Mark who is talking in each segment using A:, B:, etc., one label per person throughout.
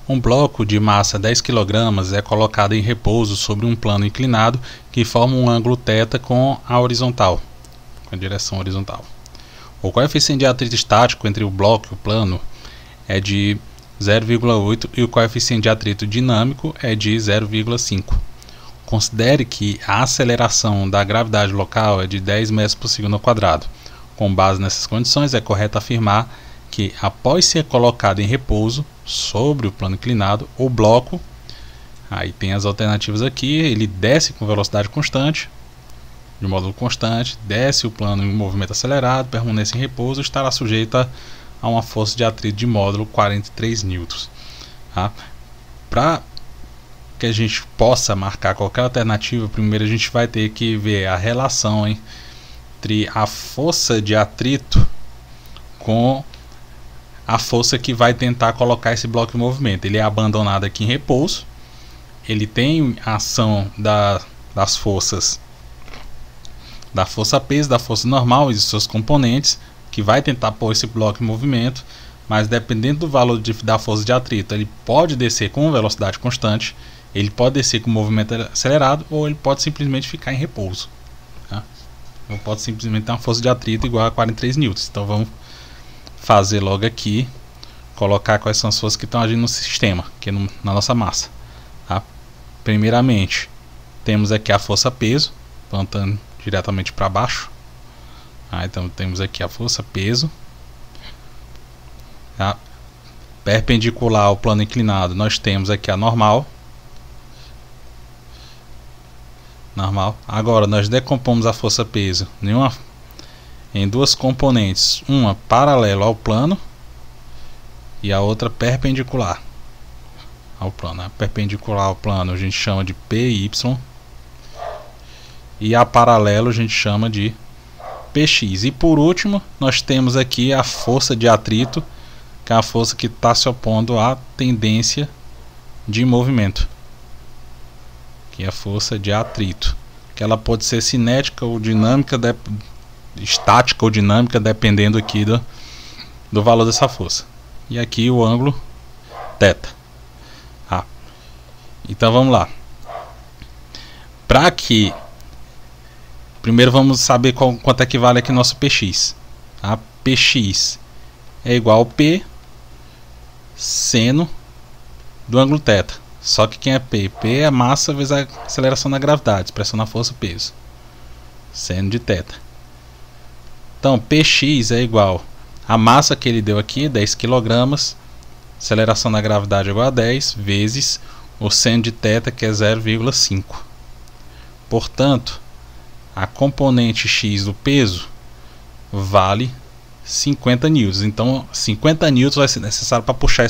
A: Um bloco de massa 10 kg é colocado em repouso sobre um plano inclinado que forma um ângulo θ com a horizontal, com a direção horizontal. O coeficiente de atrito estático entre o bloco e o plano é de 0,8 e o coeficiente de atrito dinâmico é de 0,5. Considere que a aceleração da gravidade local é de 10 metros por segundo ao quadrado. Com base nessas condições, é correto afirmar que, após ser colocado em repouso sobre o plano inclinado, o bloco, aí tem as alternativas aqui, ele desce com velocidade constante, de módulo constante, desce o plano em movimento acelerado, permanece em repouso, estará sujeito a uma força de atrito de módulo 43 newtons. Tá? Para que a gente possa marcar qualquer alternativa, primeiro a gente vai ter que ver a relação entre a força de atrito com a força que vai tentar colocar esse bloco em movimento. Ele é abandonado aqui em repouso, ele tem a ação das forças, da força peso, da força normal e dos seus componentes, que vai tentar pôr esse bloco em movimento, mas dependendo do valor da força de atrito, ele pode descer com velocidade constante, ele pode descer com movimento acelerado, ou ele pode simplesmente ficar em repouso. Tá? Ou pode simplesmente ter uma força de atrito igual a 43 newtons. Então vamos fazer logo aqui, colocar quais são as forças que estão agindo no sistema, aqui na nossa massa. Tá? Primeiramente, temos aqui a força peso, apontando diretamente para baixo. Então temos aqui a força peso. Tá? Perpendicular ao plano inclinado, nós temos aqui a normal. Agora nós decompomos a força peso em duas componentes, uma paralela ao plano e a outra perpendicular ao plano. A perpendicular ao plano a gente chama de PY e a paralelo a gente chama de PX. E por último nós temos aqui a força de atrito, que é a força que está se opondo à tendência de movimento, que é a força de atrito, que ela pode ser cinética ou dinâmica, estática ou dinâmica, dependendo aqui do valor dessa força. E aqui o ângulo θ. Então vamos lá. Primeiro vamos saber quanto é que vale aqui nosso PX. Tá? PX é igual ao P seno do ângulo θ. Só que quem é P? P é a massa vezes a aceleração da gravidade, expressão na força peso. Seno de θ. Então, Px é igual a massa que ele deu aqui, 10 kg, aceleração da gravidade é igual a 10, vezes o seno de θ, que é 0,5. Portanto, a componente x do peso vale 50 newtons. Então, 50 newtons vai ser necessário para puxar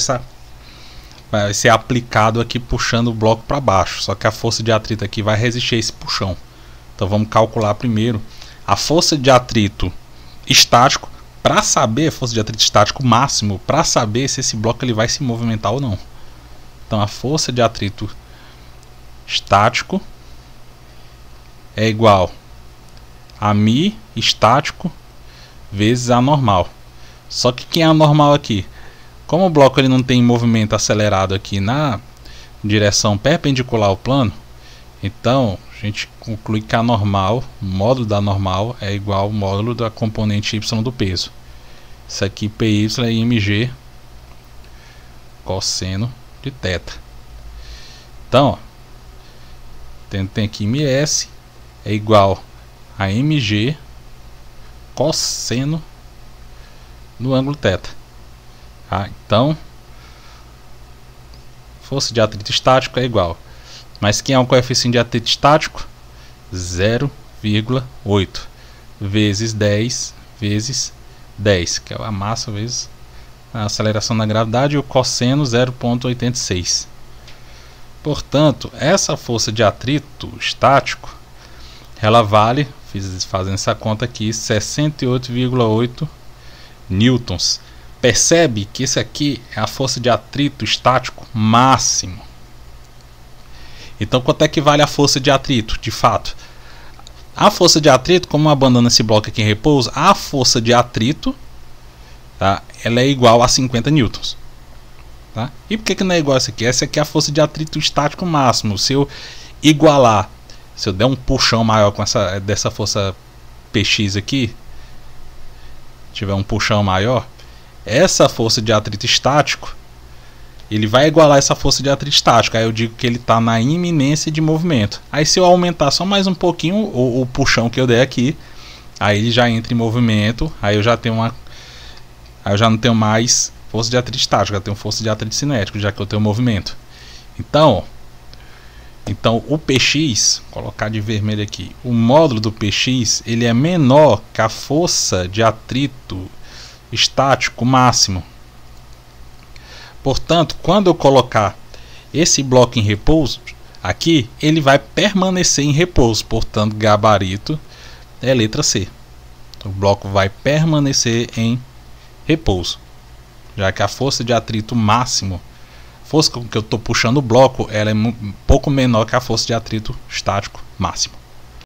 A: vai ser aplicado aqui puxando o bloco para baixo, só que a força de atrito aqui vai resistir a esse puxão. Então vamos calcular primeiro a força de atrito estático, para saber a força de atrito estático máximo, para saber se esse bloco ele vai se movimentar ou não. Então a força de atrito estático é igual a μ estático vezes a normal. Só que quem é a normal aqui? Como o bloco ele não tem movimento acelerado aqui na direção perpendicular ao plano, então a gente conclui que a normal, o módulo da normal é igual ao módulo da componente y do peso. Isso aqui PY é mg cosseno de θ. Então, tem aqui ms é igual a mg cosseno do ângulo θ. Então, força de atrito estático é igual. Mas quem é o coeficiente de atrito estático? 0,8 vezes 10 vezes 10, que é a massa vezes a aceleração da gravidade, e o cosseno 0,86. Portanto, essa força de atrito estático, ela vale, fazendo essa conta aqui, 68,8 newtons. Percebe que esse aqui é a força de atrito estático máximo. Então quanto é que vale a força de atrito, de fato? A força de atrito, como abandona esse bloco aqui em repouso, a força de atrito, tá, ela é igual a 50 newtons. Tá? E por que não é igual essa aqui? Essa aqui é a força de atrito estático máximo. Se eu igualar, se eu der um puxão maior com dessa força Px aqui, tiver um puxão maior, essa força de atrito estático, ele vai igualar essa força de atrito estático. Aí eu digo que ele está na iminência de movimento. Aí se eu aumentar só mais um pouquinho o puxão que eu der aqui, aí ele já entra em movimento. Aí eu já tenho aí eu já não tenho mais força de atrito estático, eu tenho força de atrito cinético, já que eu tenho movimento. Então o Px, colocar de vermelho aqui, o módulo do Px, ele é menor que a força de atrito estático máximo. Portanto, quando eu colocar esse bloco em repouso aqui, ele vai permanecer em repouso. Portanto, gabarito é letra C. O bloco vai permanecer em repouso, já que a força de atrito máximo, força com que eu estou puxando o bloco, ela é um pouco menor que a força de atrito estático máximo.